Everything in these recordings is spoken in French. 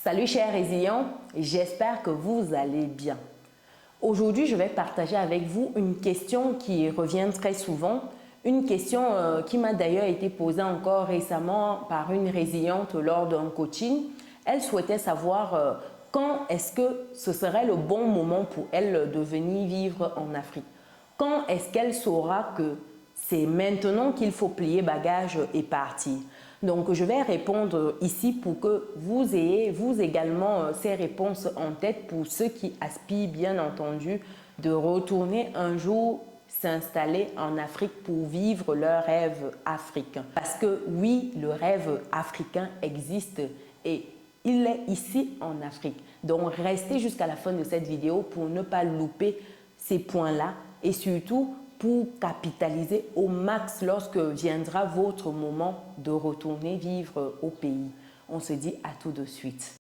Salut chers résilients, j'espère que vous allez bien. Aujourd'hui, je vais partager avec vous une question qui revient très souvent, une question qui m'a d'ailleurs été posée encore récemment par une résiliente lors d'un coaching. Elle souhaitait savoir quand est-ce que ce serait le bon moment pour elle de venir vivre en Afrique. Quand est-ce qu'elle saura que c'est maintenant qu'il faut plier bagages et partir? Donc, je vais répondre ici pour que vous ayez, vous également, ces réponses en tête pour ceux qui aspirent, bien entendu, de retourner un jour s'installer en Afrique pour vivre leur rêve africain. Parce que oui, le rêve africain existe et il est ici en Afrique. Donc, restez jusqu'à la fin de cette vidéo pour ne pas louper ces points-là et surtout pour capitaliser au max lorsque viendra votre moment de retourner vivre au pays. On se dit à tout de suite.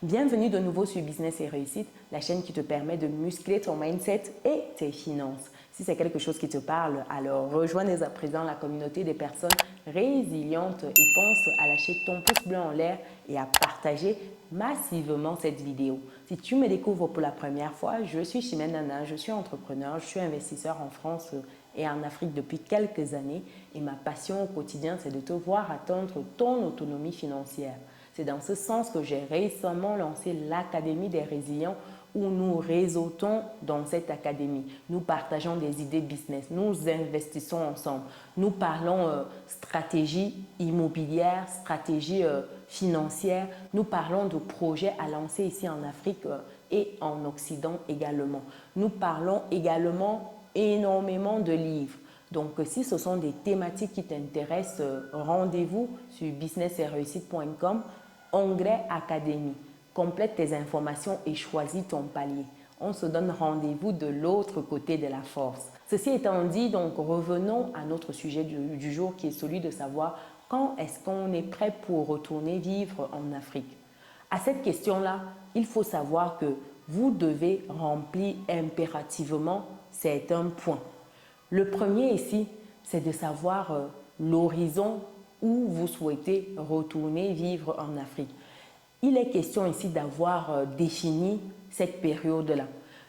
Bienvenue de nouveau sur Business et Réussite, la chaîne qui te permet de muscler ton mindset et tes finances. Si c'est quelque chose qui te parle, alors rejoins dès à présent la communauté des personnes résilientes et pense à lâcher ton pouce bleu en l'air et à partager massivement cette vidéo. Si tu me découvres pour la première fois, je suis Chimène Nana, je suis entrepreneur, je suis investisseur en France et en Afrique depuis quelques années et ma passion au quotidien, c'est de te voir atteindre ton autonomie financière. C'est dans ce sens que j'ai récemment lancé l'Académie des résilients où nous réseautons dans cette académie. Nous partageons des idées business, nous investissons ensemble, nous parlons stratégie immobilière, stratégie financière, nous parlons de projets à lancer ici en Afrique et en Occident également. Nous parlons également énormément de livres. Donc, si ce sont des thématiques qui t'intéressent, rendez-vous sur businessetréussite.com, onglet Académie. Complète tes informations et choisis ton palier. On se donne rendez-vous de l'autre côté de la force. Ceci étant dit, donc revenons à notre sujet du jour qui est celui de savoir quand est-ce qu'on est prêt pour retourner vivre en Afrique. À cette question-là, il faut savoir que vous devez remplir impérativement certains points. Le premier ici, c'est de savoir l'horizon où vous souhaitez retourner vivre en Afrique. Il est question ici d'avoir défini cette période-là.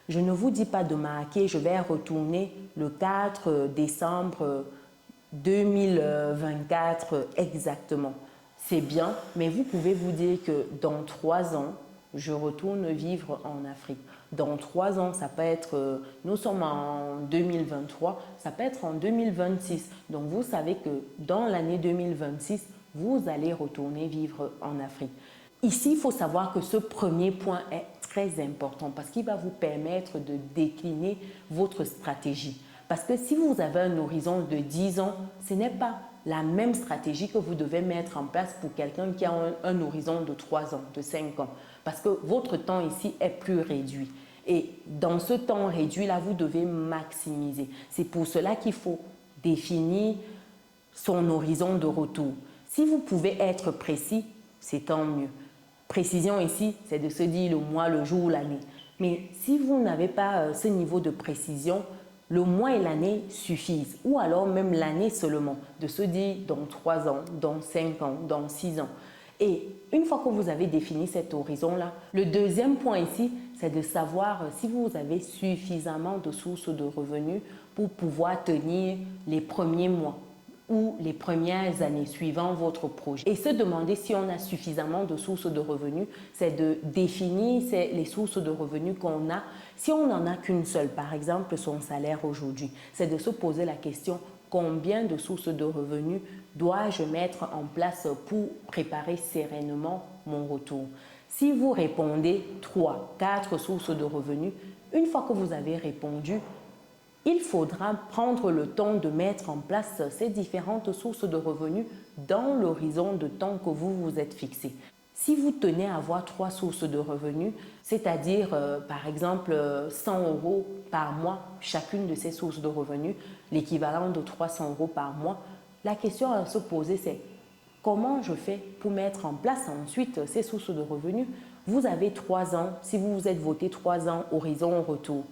Je ne vous dis pas de marquer, je vais retourner le 4 décembre 2024 exactement. C'est bien, mais vous pouvez vous dire que dans 3 ans, je retourne vivre en Afrique. Dans 3 ans, ça peut être, nous sommes en 2023, ça peut être en 2026. Donc, vous savez que dans l'année 2026, vous allez retourner vivre en Afrique. Ici, il faut savoir que ce premier point est très important parce qu'il va vous permettre de décliner votre stratégie. Parce que si vous avez un horizon de 10 ans, ce n'est pas la même stratégie que vous devez mettre en place pour quelqu'un qui a un horizon de 3 ans, de 5 ans. Parce que votre temps ici est plus réduit. Et dans ce temps réduit-là, vous devez maximiser. C'est pour cela qu'il faut définir son horizon de retour. Si vous pouvez être précis, c'est tant mieux. Précision ici, c'est de se dire le mois, le jour, l'année. Mais si vous n'avez pas ce niveau de précision, le mois et l'année suffisent. Ou alors même l'année seulement, de se dire dans 3 ans, dans 5 ans, dans 6 ans. Et une fois que vous avez défini cet horizon-là, le deuxième point ici, c'est de savoir si vous avez suffisamment de sources de revenus pour pouvoir tenir les premiers mois ou les premières années suivant votre projet. Et se demander si on a suffisamment de sources de revenus, c'est de définir les sources de revenus qu'on a. Si on n'en a qu'une seule, par exemple son salaire aujourd'hui, c'est de se poser la question combien de sources de revenus dois-je mettre en place pour préparer sereinement mon retour. Si vous répondez 3, 4 sources de revenus, une fois que vous avez répondu, il faudra prendre le temps de mettre en place ces différentes sources de revenus dans l'horizon de temps que vous vous êtes fixé. Si vous tenez à avoir 3 sources de revenus, c'est-à-dire par exemple 100 € par mois, chacune de ces sources de revenus, l'équivalent de 300 € par mois, la question à se poser c'est comment je fais pour mettre en place ensuite ces sources de revenus Vous avez 3 ans, si vous vous êtes voté 3 ans, horizon retour.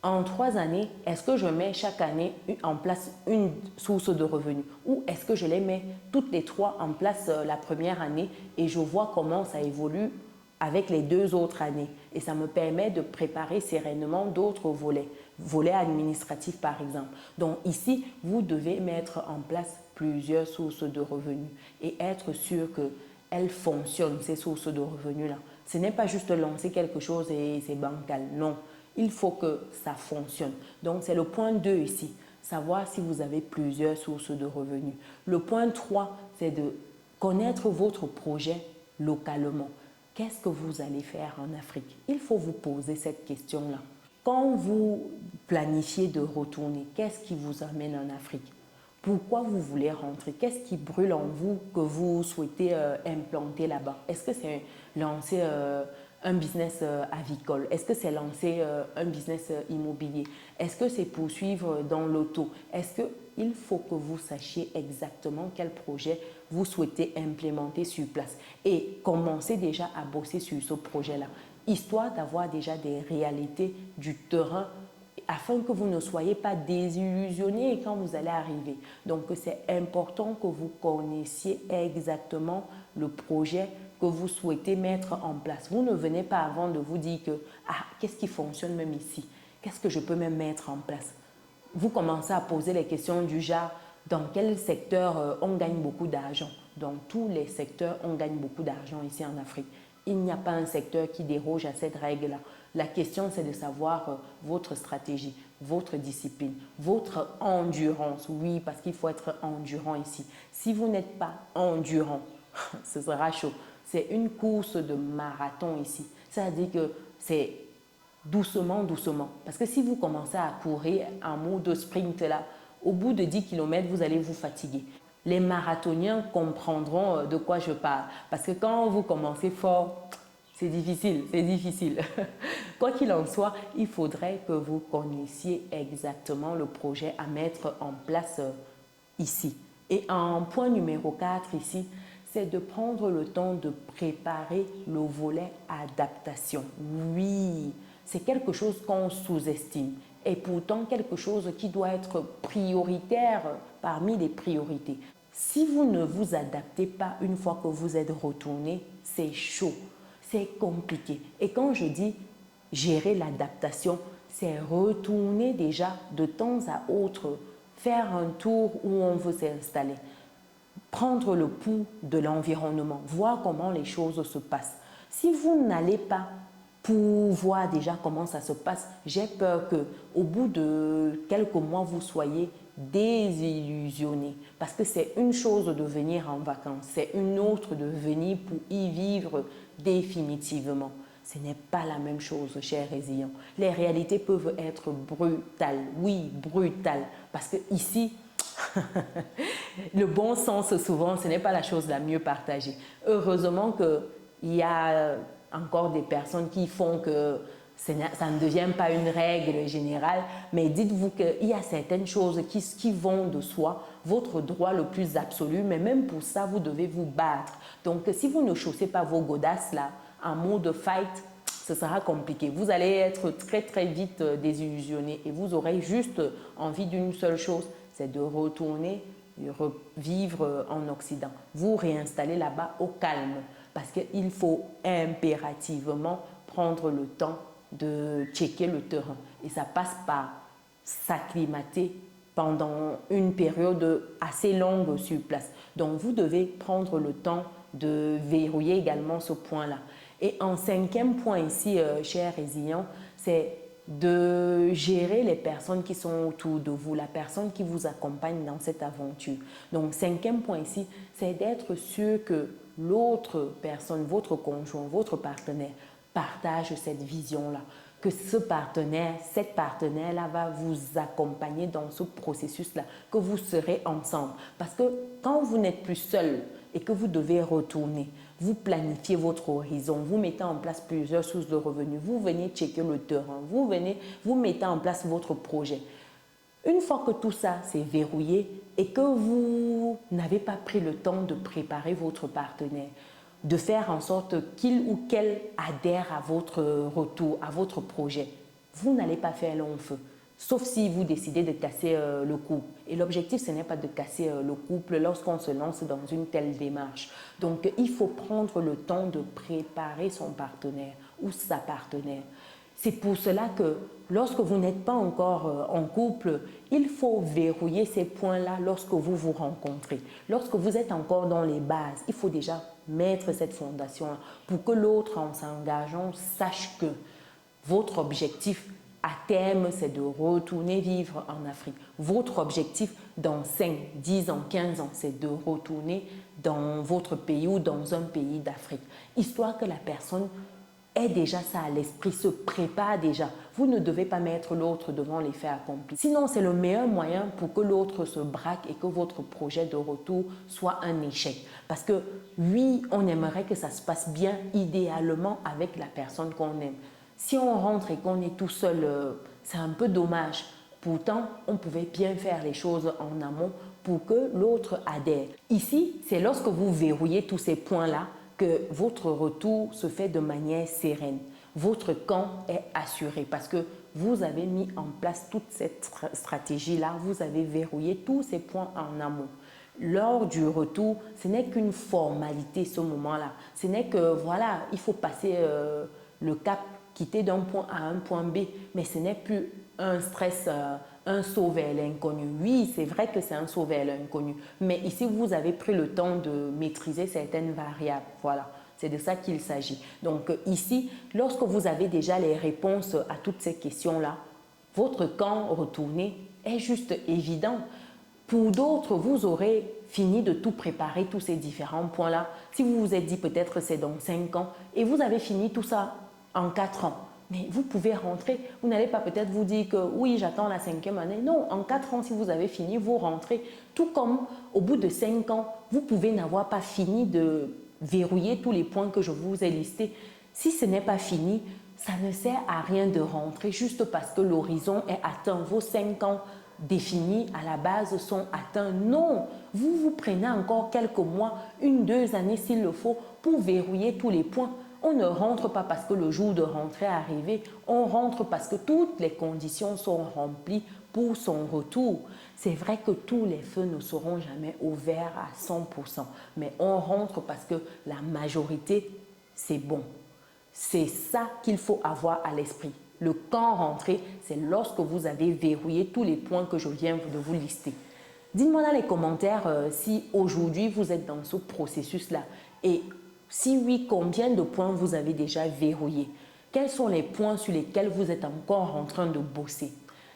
En 3 années, est-ce que je mets chaque année en place une source de revenus ou est-ce que je les mets toutes les 3 en place la première année et je vois comment ça évolue avec les 2 autres années et ça me permet de préparer sereinement d'autres volets administratifs par exemple. Donc ici, vous devez mettre en place plusieurs sources de revenus et être sûr qu'elles fonctionnent, ces sources de revenus-là. Ce n'est pas juste lancer quelque chose et c'est bancal, non. Il faut que ça fonctionne. Donc, c'est le point 2 ici, savoir si vous avez plusieurs sources de revenus. Le point 3, c'est de connaître votre projet localement. Qu'est-ce que vous allez faire en Afrique? Il faut vous poser cette question-là. Quand vous planifiez de retourner, qu'est-ce qui vous amène en Afrique? Pourquoi vous voulez rentrer? Qu'est-ce qui brûle en vous que vous souhaitez implanter là-bas? Est-ce que c'est lancer un business avicole? Est-ce que c'est lancer un business immobilier? Est-ce que c'est poursuivre dans l'auto? Est-ce qu'il faut que vous sachiez exactement quel projet vous souhaitez implémenter sur place et commencer déjà à bosser sur ce projet-là, histoire d'avoir déjà des réalités du terrain afin que vous ne soyez pas désillusionné quand vous allez arriver. Donc, c'est important que vous connaissiez exactement le projet que vous souhaitez mettre en place. Vous ne venez pas avant de vous dire que « Ah, qu'est-ce qui fonctionne même ici? Qu'est-ce que je peux même mettre en place ?» Vous commencez à poser les questions du genre « Dans quel secteur on gagne beaucoup d'argent ?» Dans tous les secteurs, on gagne beaucoup d'argent ici en Afrique. Il n'y a pas un secteur qui déroge à cette règle-là. La question, c'est de savoir votre stratégie, votre discipline, votre endurance. Oui, parce qu'il faut être endurant ici. Si vous n'êtes pas endurant, ce sera chaud. C'est une course de marathon ici. Ça veut dire que c'est doucement, doucement. Parce que si vous commencez à courir en mode sprint là, au bout de 10 km, vous allez vous fatiguer. Les marathoniens comprendront de quoi je parle. Parce que quand vous commencez fort, c'est difficile, c'est difficile. Quoi qu'il en soit, il faudrait que vous connaissiez exactement le projet à mettre en place ici. Et en point numéro 4 ici, c'est de prendre le temps de préparer le volet adaptation. Oui, c'est quelque chose qu'on sous-estime et pourtant quelque chose qui doit être prioritaire parmi les priorités. Si vous ne vous adaptez pas une fois que vous êtes retourné, c'est chaud, c'est compliqué. Et quand je dis gérer l'adaptation, c'est retourner déjà de temps à autre, faire un tour où on veut s'installer, prendre le pouls de l'environnement, voir comment les choses se passent. Si vous n'allez pas pour voir déjà comment ça se passe, j'ai peur qu'au bout de quelques mois, vous soyez désillusionné. Parce que c'est une chose de venir en vacances, c'est une autre de venir pour y vivre définitivement. Ce n'est pas la même chose, chers résilients. Les réalités peuvent être brutales, oui, brutales. Parce que ici, le bon sens, souvent, ce n'est pas la chose la mieux partagée. Heureusement qu'il y a encore des personnes qui font que ça ne devient pas une règle générale, mais dites-vous qu'il y a certaines choses qui vont de soi, votre droit le plus absolu, mais même pour ça, vous devez vous battre. Donc, si vous ne chaussez pas vos godasses là, en mode fight, ce sera compliqué. Vous allez être très très vite désillusionné et vous aurez juste envie d'une seule chose, c'est de retourner vivre en Occident. Vous réinstaller là-bas au calme parce qu'il faut impérativement prendre le temps de checker le terrain. Et ça passe par s'acclimater pendant une période assez longue sur place. Donc, vous devez prendre le temps de verrouiller également ce point-là. Et en 5e point ici, chers résilients, c'est de gérer les personnes qui sont autour de vous, la personne qui vous accompagne dans cette aventure. Donc, 5e point ici, c'est d'être sûr que l'autre personne, votre conjoint, votre partenaire, partage cette vision-là, que ce partenaire, cette partenaire-là va vous accompagner dans ce processus-là, que vous serez ensemble. Parce que quand vous n'êtes plus seul et que vous devez retourner, vous planifiez votre horizon, vous mettez en place plusieurs sources de revenus, vous venez checker le terrain, vous mettez en place votre projet. Une fois que tout ça s'est verrouillé et que vous n'avez pas pris le temps de préparer votre partenaire, de faire en sorte qu'il ou qu'elle adhère à votre retour, à votre projet. Vous n'allez pas faire long feu, sauf si vous décidez de casser le couple. Et l'objectif, ce n'est pas de casser le couple lorsqu'on se lance dans une telle démarche. Donc, il faut prendre le temps de préparer son partenaire ou sa partenaire. C'est pour cela que lorsque vous n'êtes pas encore en couple, il faut verrouiller ces points-là lorsque vous vous rencontrez. Lorsque vous êtes encore dans les bases, il faut déjà mettre cette fondation pour que l'autre, en s'engageant, sache que votre objectif à terme, c'est de retourner vivre en Afrique. Votre objectif dans 5, 10 ans, 15 ans, c'est de retourner dans votre pays ou dans un pays d'Afrique. Histoire que la personne ait déjà ça à l'esprit, se prépare déjà. Vous ne devez pas mettre l'autre devant les faits accomplis. Sinon, c'est le meilleur moyen pour que l'autre se braque et que votre projet de retour soit un échec. Parce que oui, on aimerait que ça se passe bien idéalement avec la personne qu'on aime. Si on rentre et qu'on est tout seul, c'est un peu dommage. Pourtant, on pouvait bien faire les choses en amont pour que l'autre adhère. Ici, c'est lorsque vous verrouillez tous ces points-là que votre retour se fait de manière sereine. Votre camp est assuré parce que vous avez mis en place toute cette stratégie-là, vous avez verrouillé tous ces points en amont. Lors du retour, ce n'est qu'une formalité ce moment-là. Ce n'est que, voilà, il faut passer le cap, quitter d'un point A à un point B, mais ce n'est plus un stress, un saut vers l'inconnu. Oui, c'est vrai que c'est un saut vers l'inconnu, mais ici, vous avez pris le temps de maîtriser certaines variables. Voilà, c'est de ça qu'il s'agit. Donc ici, lorsque vous avez déjà les réponses à toutes ces questions-là, votre camp retourné est juste évident. Pour d'autres, vous aurez fini de tout préparer, tous ces différents points-là. Si vous vous êtes dit peut-être c'est dans 5 ans et vous avez fini tout ça en 4 ans. Mais vous pouvez rentrer. Vous n'allez pas peut-être vous dire que oui, j'attends la 5e année. Non, en 4 ans, si vous avez fini, vous rentrez. Tout comme au bout de 5 ans, vous pouvez n'avoir pas fini de verrouiller tous les points que je vous ai listés. Si ce n'est pas fini, ça ne sert à rien de rentrer juste parce que l'horizon est atteint. Vos 5 ans définis à la base sont atteints. Non, vous prenez encore quelques mois, 1-2 années s'il le faut, pour verrouiller tous les points. On ne rentre pas parce que le jour de rentrée est arrivé, on rentre parce que toutes les conditions sont remplies pour son retour. C'est vrai que tous les feux ne seront jamais ouverts à 100%, mais on rentre parce que la majorité, c'est bon. C'est ça qu'il faut avoir à l'esprit. Le quand rentrer, c'est lorsque vous avez verrouillé tous les points que je viens de vous lister. Dites-moi dans les commentaires si aujourd'hui vous êtes dans ce processus-là et si oui, combien de points vous avez déjà verrouillés? Quels sont les points sur lesquels vous êtes encore en train de bosser?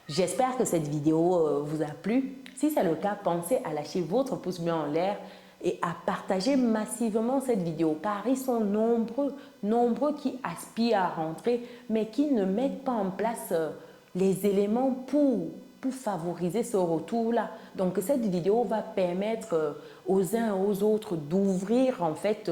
J'espère que cette vidéo vous a plu. Si c'est le cas, pensez à lâcher votre pouce bleu en l'air et à partager massivement cette vidéo car ils sont nombreux qui aspirent à rentrer mais qui ne mettent pas en place les éléments pour favoriser ce retour-là. Donc cette vidéo va permettre aux uns et aux autres d'ouvrir en fait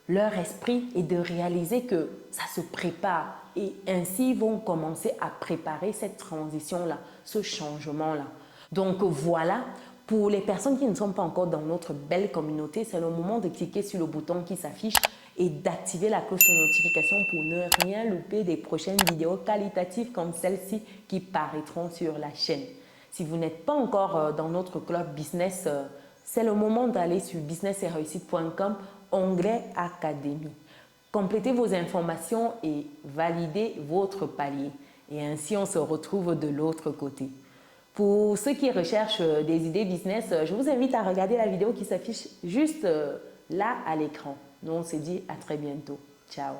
leur esprit et de réaliser que ça se prépare et ainsi ils vont commencer à préparer cette transition-là, ce changement-là. Donc voilà, pour les personnes qui ne sont pas encore dans notre belle communauté, c'est le moment de cliquer sur le bouton qui s'affiche et d'activer la cloche de notification pour ne rien louper des prochaines vidéos qualitatives comme celle-ci qui paraîtront sur la chaîne. Si vous n'êtes pas encore dans notre club business, c'est le moment d'aller sur business-et-réussite.com, onglet Académie. Complétez vos informations et validez votre palier. Et ainsi, on se retrouve de l'autre côté. Pour ceux qui recherchent des idées business, je vous invite à regarder la vidéo qui s'affiche juste là à l'écran. Nous, on se dit à très bientôt. Ciao.